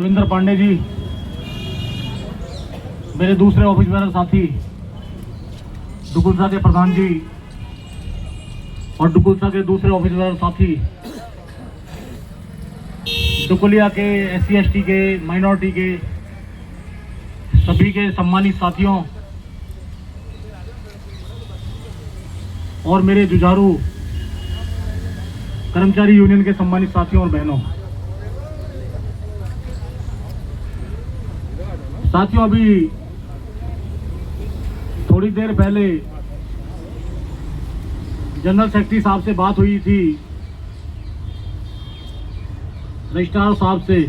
देवेंद्र पांडे जी, मेरे दूसरे ऑफिसर साथी डुकुलसा के प्रधान जी और डुकुलसा के दूसरे ऑफिसर साथी, डुकुलिया के SC ST के माइनॉरिटी के सभी के सम्मानित साथियों और मेरे जुझारू कर्मचारी यूनियन के सम्मानित साथियों और बहनों, साथियों अभी थोड़ी देर पहले जनरल सेक्रेटरी साहब से बात हुई थी, रजिस्ट्रार साहब से,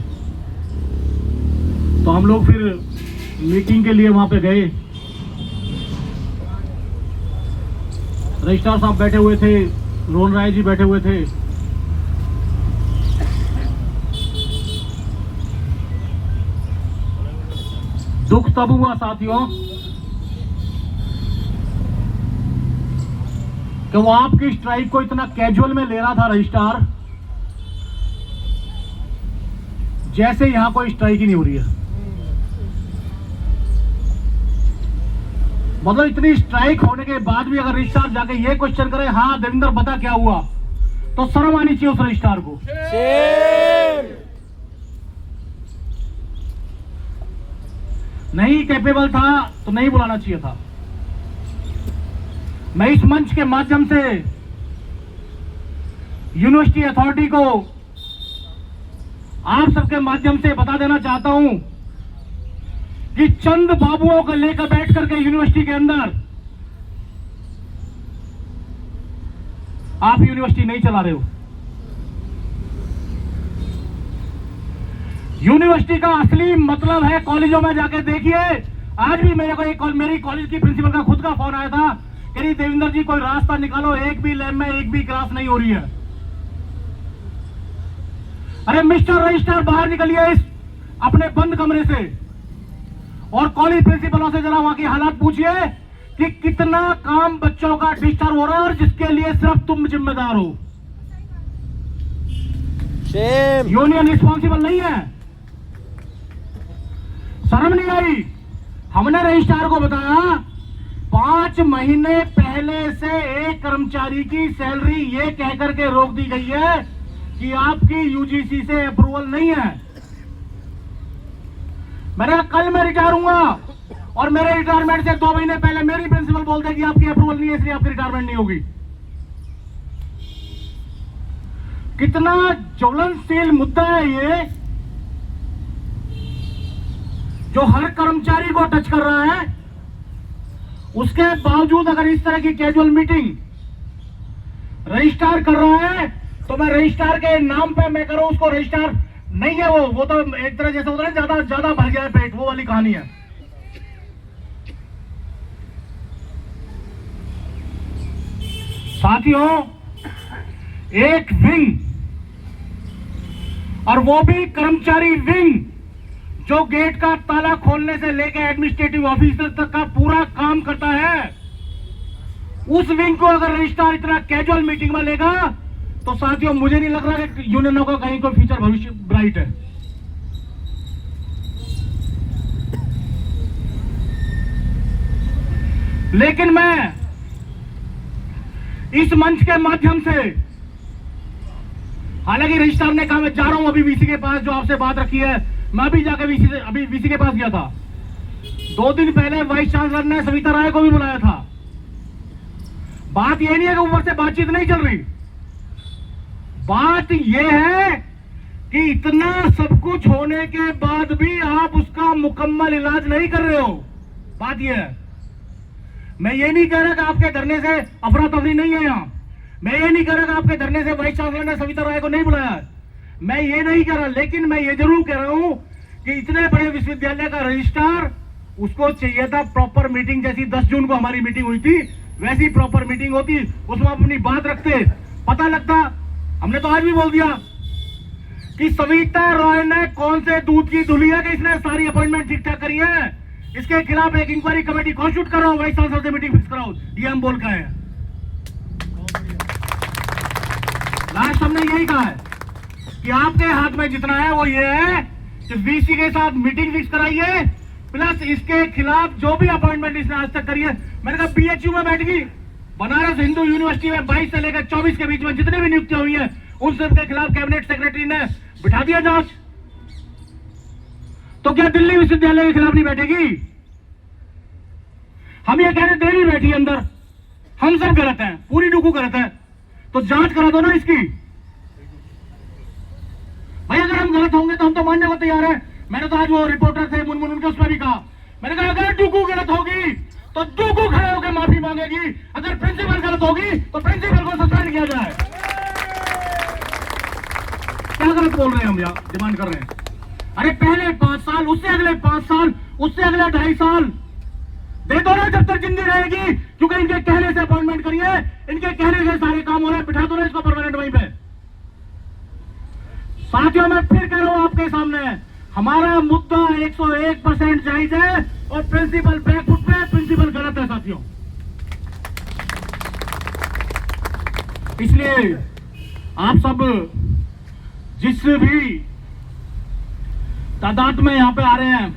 तो हम लोग फिर मीटिंग के लिए वहां पे गए। रजिस्ट्रार साहब बैठे हुए थे, रोहन राय जी बैठे हुए थे। दुख तब हुआ साथियों कि वो आपकी स्ट्राइक को इतना कैजुअल में ले रहा था रजिस्ट्रार, जैसे यहां कोई स्ट्राइक ही नहीं हो रही है। मतलब इतनी स्ट्राइक होने के बाद भी अगर रजिस्ट्रार जाके ये क्वेश्चन करे, हाँ देवेंद्र बता क्या हुआ, तो शर्म आनी चाहिए उस रजिस्ट्रार को। नहीं कैपेबल था तो नहीं बुलाना चाहिए था। मैं इस मंच के माध्यम से यूनिवर्सिटी अथॉरिटी को आप सबके माध्यम से बता देना चाहता हूं कि चंद बाबुओं को लेकर बैठ करके यूनिवर्सिटी के अंदर आप यूनिवर्सिटी नहीं चला रहे हो। यूनिवर्सिटी का असली मतलब है, कॉलेजों में जाके देखिए। आज भी मेरे को मेरी कॉलेज की प्रिंसिपल का खुद का फोन आया था, कह रही देवेंद्र जी कोई रास्ता निकालो, एक भी लैब में एक भी क्लास नहीं हो रही है। अरे मिस्टर रजिस्ट्रार बाहर निकलिए इस अपने बंद कमरे से और कॉलेज प्रिंसिपलों से जरा वहां की हालात पूछिए कि कितना काम बच्चों का डिस्टर्ब हो रहा है और जिसके लिए सिर्फ तुम जिम्मेदार हो। यूनियन रिस्पॉन्सिबल नहीं है। शर्म नहीं आई। हमने रजिस्ट्रार को बताया 5 महीने पहले से एक कर्मचारी की सैलरी ये कहकर के रोक दी गई है कि आपकी यूजीसी से अप्रूवल नहीं है। मैंने कहा कल मैं रिटायर हूंगा और मेरे रिटायरमेंट से 2 महीने पहले मेरी प्रिंसिपल बोलते हैं कि आपकी अप्रूवल नहीं है इसलिए आपकी रिटायरमेंट नहीं होगी। कितना ज्वलनशील मुद्दा है ये, जो हर कर्मचारी को टच कर रहा है। उसके बावजूद अगर इस तरह की कैजुअल मीटिंग रजिस्ट्रार कर रहा है तो मैं रजिस्ट्रार के नाम पे मैं करूं उसको रजिस्ट्रार नहीं है। वो तो एक तरह जैसे होता है ज्यादा भर गया है पेट, वो वाली कहानी है। साथियों एक विंग, और वो भी कर्मचारी विंग, जो गेट का ताला खोलने से लेकर एडमिनिस्ट्रेटिव ऑफिसर तक का पूरा काम करता है, उस विंग को अगर रजिस्ट्रार इतना कैजुअल मीटिंग में लेगा तो साथियों मुझे नहीं लग रहा कि यूनियनों का कहीं कोई फ्यूचर भविष्य ब्राइट है। लेकिन मैं इस मंच के माध्यम से, हालांकि रजिस्ट्रार ने कहा मैं जा रहा हूं अभी वीसी के पास, जो आपसे बात रखी है, मैं भी जाकर वीसी के पास गया था। 2 दिन पहले वाइस चांसलर ने सविता राय को भी बुलाया था। बात यह नहीं है कि ऊपर से बातचीत नहीं चल रही, बात यह है कि इतना सब कुछ होने के बाद भी आप उसका मुकम्मल इलाज नहीं कर रहे हो। बात यह है, मैं ये नहीं कह रहा कि आपके धरने से अफरा तफरी नहीं है यहां, मैं ये नहीं कह रहा कि आपके धरने से वाइस चांसलर ने सविता राय को नहीं बुलाया, मैं ये नहीं कह रहा। लेकिन मैं ये जरूर कह रहा हूं कि इतने बड़े विश्वविद्यालय का रजिस्ट्रार, उसको चाहिए था प्रॉपर मीटिंग, जैसी 10 जून को हमारी मीटिंग हुई थी वैसी प्रॉपर मीटिंग होती, उसमें अपनी बात रखते, पता लगता। हमने तो आज भी बोल दिया कि सविता राय ने कौन से दूध की धुली है कि इसने सारी अपॉइंटमेंट ठीक ठाक करी है, इसके खिलाफ एक इंक्वायरी कमेटी कॉन्स्टिट्यूट कराओ, वाइस चांसलर से मीटिंग फिक्स कराओ, ये हम बोल के आए हैं। लास्ट हमने यही कहा है कि आपके हाथ में जितना है वो ये है कि वीसी के साथ मीटिंग फिक्स कराइए, प्लस इसके खिलाफ जो भी अपॉइंटमेंट इसने आज तक करी है। मैंने कहा बीएचयू में बैठगी, बनारस हिंदू यूनिवर्सिटी में 22 से लेकर 24 के बीच में जितनी भी नियुक्तियां हुई है उन सब के खिलाफ कैबिनेट सेक्रेटरी ने बिठा दिया जांच। तो क्या दिल्ली विश्वविद्यालय के खिलाफ नहीं बैठेगी? हम ये कहने देरी बैठी अंदर, हम सब गलत हैं, पूरी डुकू गलत है, तो जांच करा दो ना इसकी। भाई अगर हम गलत होंगे तो हम तो मानने को तैयार है। मैंने तो आज वो रिपोर्टर थे मुनमुन, उनके उसमें भी कहा, मैंने कहा अगर डुकू गलत होगी तो डुकू खड़े होकर माफी मांगेगी, अगर प्रिंसिपल गलत होगी तो प्रिंसिपल को सस्पेंड किया जाए। क्या गलत बोल रहे हैं हम, यहाँ डिमांड कर रहे हैं? अरे पहले 5 साल, उससे अगले 5 साल, उससे अगले 2.5 साल दे दो ना जब तक जिंदगी रहेगी, क्योंकि इनके कहने से अपॉइंटमेंट करिए, इनके कहने से सारे काम हो रहे हैं, बिठा दो ना इसको परमानेंट वहीं पे। साथियों मैं फिर कह रहा हूं आपके सामने, हमारा मुद्दा 101% जायज है और प्रिंसिपल बैकफुट पे, प्रिंसिपल गलत है साथियों। इसलिए आप सब जिस भी तादाद में यहां पे आ रहे हैं,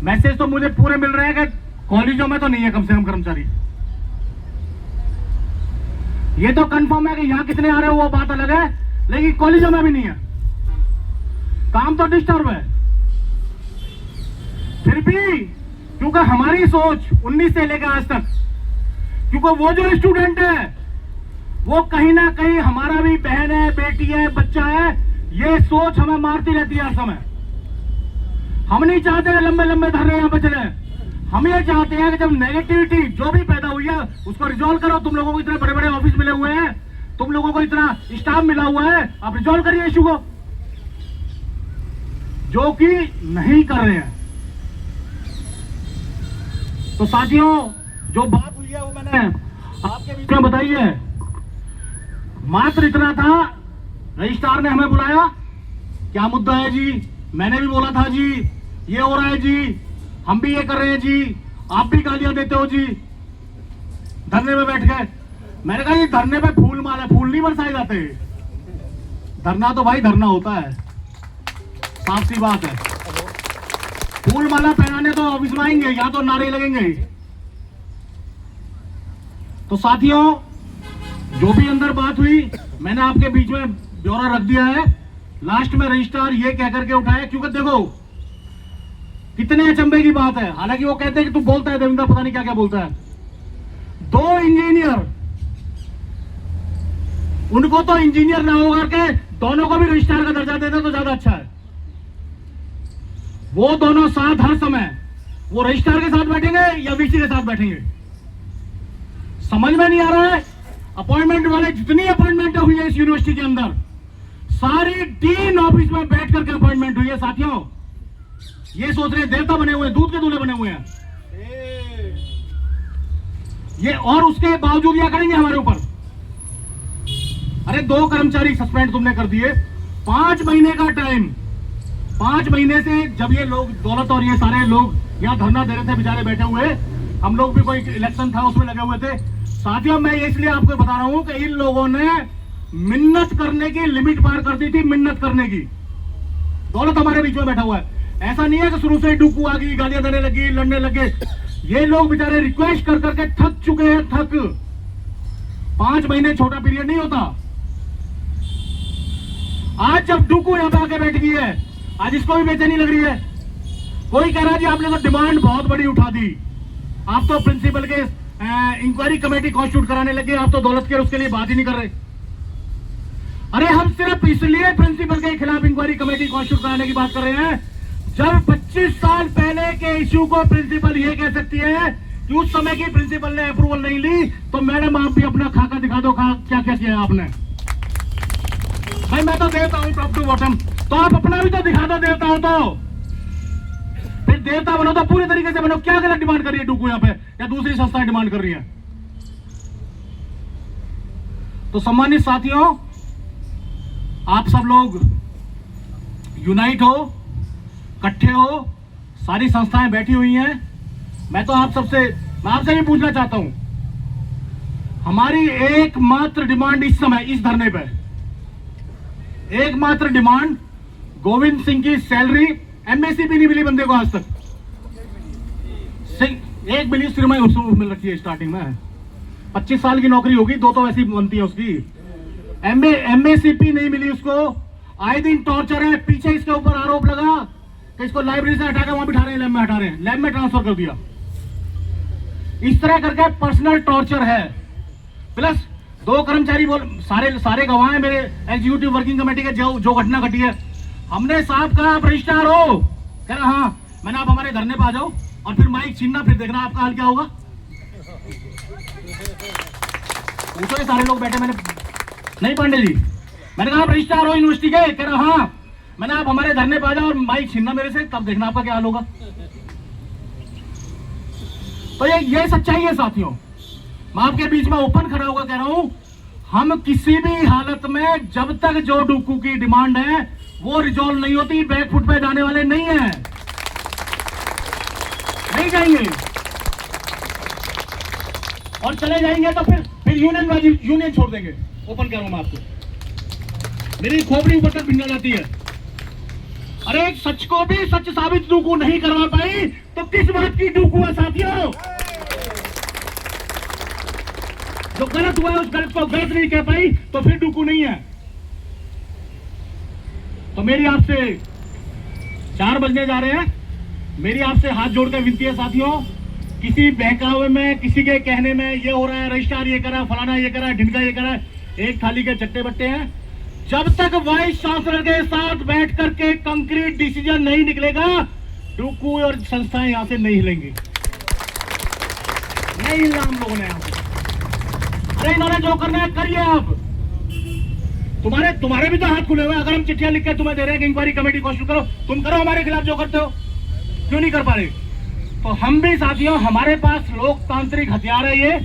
मैसेज तो मुझे पूरे मिल रहे हैं कि कॉलेजों में तो नहीं है कम से कम कर्मचारी। ये तो कंफर्म है कि यहां कितने आ रहे हो वो बात अलग है, लेकिन कॉलेजों में भी नहीं है। काम तो डिस्टर्ब है। फिर भी क्योंकि हमारी सोच 19 से लेकर आज तक, क्योंकि वो जो स्टूडेंट है वो कहीं ना कहीं हमारा भी बहन है, बेटी है, बच्चा है, ये सोच हमें मारती रहती है हर समय। हम नहीं चाहते लंबे लंबे धरने यहां पर चले, हम ये चाहते हैं कि जब नेगेटिविटी जो भी पैदा हुई है उसको रिजॉल्व करो। तुम लोगों को इतने बड़े बड़े ऑफिस मिले हुए हैं, तुम लोगों को इतना स्टाफ मिला हुआ है, आप रिजॉल्व करिए इशू को, जो कि नहीं कर रहे हैं। तो साथियों जो बात हुई है वो मैंने आपके बीच में बताई है। मात्र इतना था, रजिस्ट्रार ने हमें बुलाया, क्या मुद्दा है जी, मैंने भी बोला था जी ये हो रहा है जी, हम भी ये कर रहे हैं जी, आप भी गालियां देते हो जी, धरने में बैठ गए। मैंने कहा ये धरने पे फूल माला, फूल नहीं बरसाए जाते, धरना तो भाई धरना होता है, साफ सी बात है। फूल माला पहनाने तो ऑफिस में आएंगे, यहां तो नारे लगेंगे। तो साथियों जो भी अंदर बात हुई मैंने आपके बीच में ब्यौरा रख दिया है। लास्ट में रजिस्ट्रार ये कहकर के उठाया, क्योंकि देखो कितने अचंभे की बात है, हालांकि वो कहते हैं कि तू बोलता है देवेंद्र, पता नहीं क्या क्या बोलता है। 2 इंजीनियर, उनको तो इंजीनियर ना होकर के दोनों को भी रजिस्ट्रार का दर्जा देते तो ज्यादा अच्छा है। वो दोनों साथ हर समय, वो रजिस्ट्रार के साथ बैठेंगे या वीसी के साथ बैठेंगे, समझ में नहीं आ रहा है। अपॉइंटमेंट वाले जितनी अपॉइंटमेंट हुई है इस यूनिवर्सिटी के अंदर, सारी डीन ऑफिस में बैठ करके अपॉइंटमेंट हुई है साथियों। ये सोच रहे देवता बने हुए, दूध के दूल्हे बने हुए हैं ये, और उसके बावजूद क्या करेंगे हमारे ऊपर। अरे 2 कर्मचारी सस्पेंड तुमने कर दिए, 5 महीने का टाइम, 5 महीने से जब ये लोग दौलत और ये सारे लोग यहाँ धरना दे रहे थे, बेचारे बैठे हुए, हम लोग भी कोई इलेक्शन था उसमें लगे हुए थे। साथियों मैं इसलिए आपको बता रहा हूं कि इन लोगों ने मिन्नत करने की लिमिट पार कर दी थी, मिन्नत करने की। दौलत हमारे बीच में बैठा हुआ है, ऐसा नहीं है कि शुरू से डुकू आ गई, गालियां देने लगी, लड़ने लगे। ये लोग बेचारे रिक्वेस्ट कर करके थक चुके हैं, थक। 5 महीने छोटा पीरियड नहीं होता। आज जब डुकू यहां पे आके बैठ गई है, आज इसको भी बेचैनी लग रही है। कोई कह रहा है जी आपने तो डिमांड बहुत बड़ी उठा दी, आप तो प्रिंसिपल के इंक्वायरी कमेटी कॉन्स्टिट्यूट कराने लगे, आप तो दौलत के उसके लिए बात ही नहीं कर रहे। अरे हम सिर्फ इसलिए प्रिंसिपल के खिलाफ इंक्वायरी कमेटी कॉन्स्टिट्यूट कराने की बात कर रहे हैं, जब 25 साल पहले के इश्यू को प्रिंसिपल ये कह सकती है कि उस समय की प्रिंसिपल ने अप्रूवल नहीं ली, तो मैडम आप भी अपना खाका दिखा दो, क्या क्या किया आपने। भाई मैं तो देवता हूं टॉप टू बॉटम, तो आप अपना भी तो दिखा दो देवता हो तो। फिर देवता बनो तो पूरी तरीके से बनो। क्या गलत डिमांड कर रही है डुकू यहाँ पे, या दूसरी संस्थाएं डिमांड कर रही है? तो सम्मानित साथियों, आप सब लोग यूनाइट हो, इकट्ठे हो, सारी संस्थाएं बैठी हुई हैं। मैं आपसे भी पूछना चाहता हूं, हमारी एकमात्र डिमांड इस समय इस धरने पे, एकमात्र डिमांड गोविंद सिंह की सैलरी एमएससी भी नहीं मिली बंदे को आज तक। 1 मिली सिरमाई उसको मिल रखी है स्टार्टिंग में। 25 साल की नौकरी होगी, 2 तो वैसी बनती है उसकी। एमएससीपी नहीं मिली उसको। आए दिन टॉर्चर है। पीछे इसके ऊपर आरोप लगा कि इसको लाइब्रेरी से हटा के वहां बिठा रहे हैं, लैब में हटा रहे हैं, लैब में ट्रांसफर कर दिया। इस तरह करके पर्सनल टॉर्चर है। प्लस 2 कर्मचारी सारे गवाह हैं मेरे एग्जीक्यूटिव वर्किंग कमेटी के, जो घटना घटी है। हमने साहब कहा आप रजिस्ट्रार हो, कह रहा हाँ। मैंने आप हमारे धरने पे आ जाओ और फिर माइक छीनना, फिर देखना आपका हाल क्या होगा। पूछो ये सारे लोग बैठे। मैंने नहीं पांडे जी, मैंने कहा आप रजिस्ट्रार हो यूनिवर्सिटी के, कह रहा हाँ। मैंने आप हमारे धरने पे आ जाओ और माइक छीनना मेरे से, तब देखना आपका क्या हाल होगा। तो ये सच्चाई है साथियों। मैं आपके बीच में ओपन खड़ा होकर कह रहा हूं, हम किसी भी हालत में जब तक जो डुक्कू की डिमांड है वो रिजॉल्व नहीं होती, बैकफुट पे जाने वाले नहीं है, नहीं जाएंगे। और चले जाएंगे तो फिर यूनियन छोड़ देंगे। ओपन कह रहा हूं मैं आपको, मेरी खोपड़ी ऊपर तक भिंगा जाती है। अरे एक सच को भी सच साबित डुक्कू नहीं करवा पाई तो किस बात की डुक्कू है साथियों। जो गलत हुआ है उस गलत को गलत नहीं कह पाई तो फिर डुक्कू नहीं है। तो मेरी आपसे 4 बजने जा रहे हैं, मेरी आपसे हाथ जोड़कर विनती है साथियों, किसी बहकावे में, किसी के कहने में ये हो रहा है, रजिस्ट्रार ये करा, फलाना ये करा, ढिंका ये करा, एक थाली के चट्टे बट्टे हैं। जब तक वाइस चांसलर के साथ बैठ करके कंक्रीट डिसीजन नहीं निकलेगा, डुक्कू और संस्थाएं यहां से नहीं हिलेंगी। नहीं हिलना हम लोगों ने यहां से। अरे इन्होंने जो करना है करिए आप। तुम्हारे भी तो हाथ खुले हुए हैं। अगर हम चिट्ठियां लिख के तुम्हें दे रहे हैं कि इंक्वायरी कमेटी को शुरू करो, तुम करो हमारे खिलाफ जो करते हो, क्यों नहीं कर पा रहे। तो हम भी साथियों, हमारे पास लोकतांत्रिक हथियार है। ये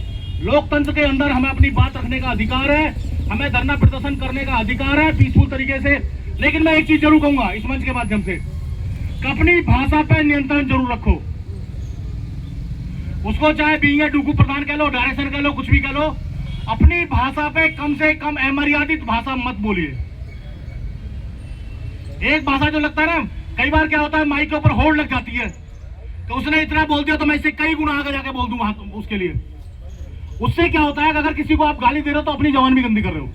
लोकतंत्र के अंदर हमें अपनी बात रखने का अधिकार है, हमें धरना प्रदर्शन करने का अधिकार है पीसफुल तरीके से। लेकिन मैं एक चीज जरूर कहूंगा इस मंच के माध्यम से, कि अपनी भाषा पर नियंत्रण जरूर रखो। उसको चाहे बीइंग डुक्कू प्रधान कह लो, डायरेक्शन कह लो, कुछ भी कह लो, अपनी भाषा पे कम से कम अमर्यादित भाषा मत बोलिए। एक भाषा जो लगता है ना, कई बार क्या होता है माइक के ऊपर होड़ लग जाती है, तो उसने इतना बोल दिया तो मैं इससे कई गुना आगे जाके बोल दूंगा उसके लिए। उससे क्या होता है कि अगर किसी को आप गाली दे रहे हो तो अपनी जवान भी गंदी कर रहे हो।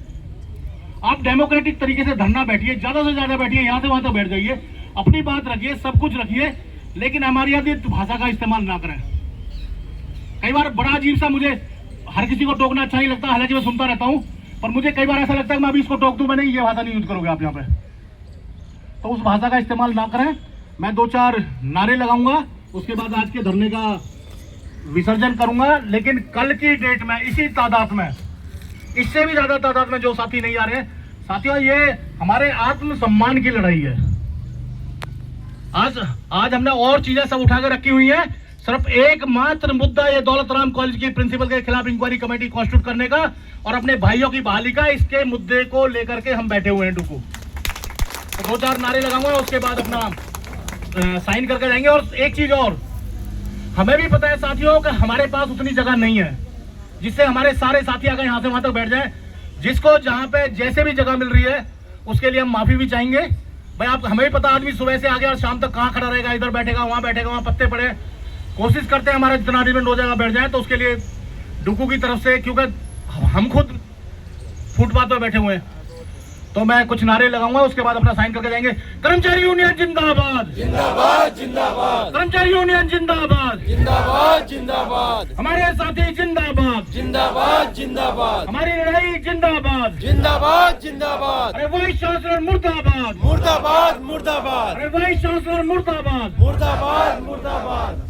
आप डेमोक्रेटिक तरीके से धरना बैठिए, ज्यादा से ज्यादा बैठिए, यहां से वहां तक बैठ जाइए, अपनी बात रखिए, सब कुछ रखिए, लेकिन अमर्यादित भाषा का इस्तेमाल ना करें। कई बार बड़ा अजीब सा, मुझे हर किसी को टोकना अच्छा नहीं लगता, हालांकि मैं सुनता रहता हूं, पर मुझे कई बार ऐसा लगता है कि मैं अभी इसको टोक दूं, मैंने ये भाषा नहीं यूज करोगे आप यहाँ पे, तो उस भाषा का इस्तेमाल ना करें। मैं 2-4 नारे लगाऊंगा, उसके बाद आज के धरने का विसर्जन करूंगा। लेकिन कल की डेट में इसी तादाद में, इससे भी ज्यादा तादाद में जो साथी नहीं आ रहे हैं, साथियों ये हमारे आत्मसम्मान की लड़ाई है। आज हमने और चीजें सब उठाकर रखी हुई है, सिर्फ एकमात्र मुद्दा ये दौलत राम कॉलेज की प्रिंसिपल के खिलाफ इंक्वायरी कमेटी कॉन्स्टिट्यूट करने का और अपने भाइयों की बहाली का। इसके मुद्दे को लेकर के हम बैठे हुए हैं डुक्कू। तो 2-4 नारे लगाऊंगा, उसके बाद अपना साइन करके जाएंगे। और एक चीज और, हमें भी पता है साथियों कि हमारे पास उतनी जगह नहीं है जिससे हमारे सारे साथी अगर यहां से वहां तक बैठ जाए। जिसको जहां पे जैसे भी जगह मिल रही है उसके लिए हम माफी भी चाहेंगे। भाई आप, हमें भी पता आदमी सुबह से आ गया और शाम तक कहां खड़ा रहेगा, इधर बैठेगा, वहां बैठेगा, वहां पत्ते पड़े। कोशिश करते हैं हमारा जितना अरेंजमेंट हो जाएगा बैठ जाए, तो उसके लिए डुक्कू की तरफ से, क्योंकि हम खुद फुटपाथ पर बैठे हुए हैं, तो मैं कुछ नारे लगाऊंगा, उसके बाद अपना साइन करके जाएंगे। कर्मचारी यूनियन जिंदाबाद, जिंदाबाद जिंदाबाद, कर्मचारी यूनियन जिंदाबाद, जिंदाबाद जिंदाबाद, हमारे साथी जिंदाबाद, जिंदाबाद जिंदाबाद, हमारी लड़ाई जिंदाबाद, जिंदाबाद जिंदाबाद, अरे वाइस चांसलर मुर्दाबाद, मुर्दाबाद मुर्दाबाद, अरे वाइस चांसलर मुर्दाबाद, मुर्दाबाद मुर्दाबाद,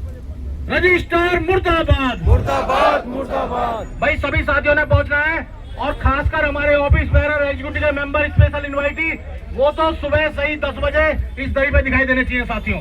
रजिस्ट्रार मुर्दाबाद, मुर्दाबाद मुर्दाबाद। भाई सभी साथियों ने पहुंचना है, और खासकर हमारे ऑफिस बेरर एग्जीक्यूटिव के मेंबर स्पेशल इनवाइटी, वो तो सुबह सही 10 बजे इस दही पे दिखाई देने चाहिए साथियों।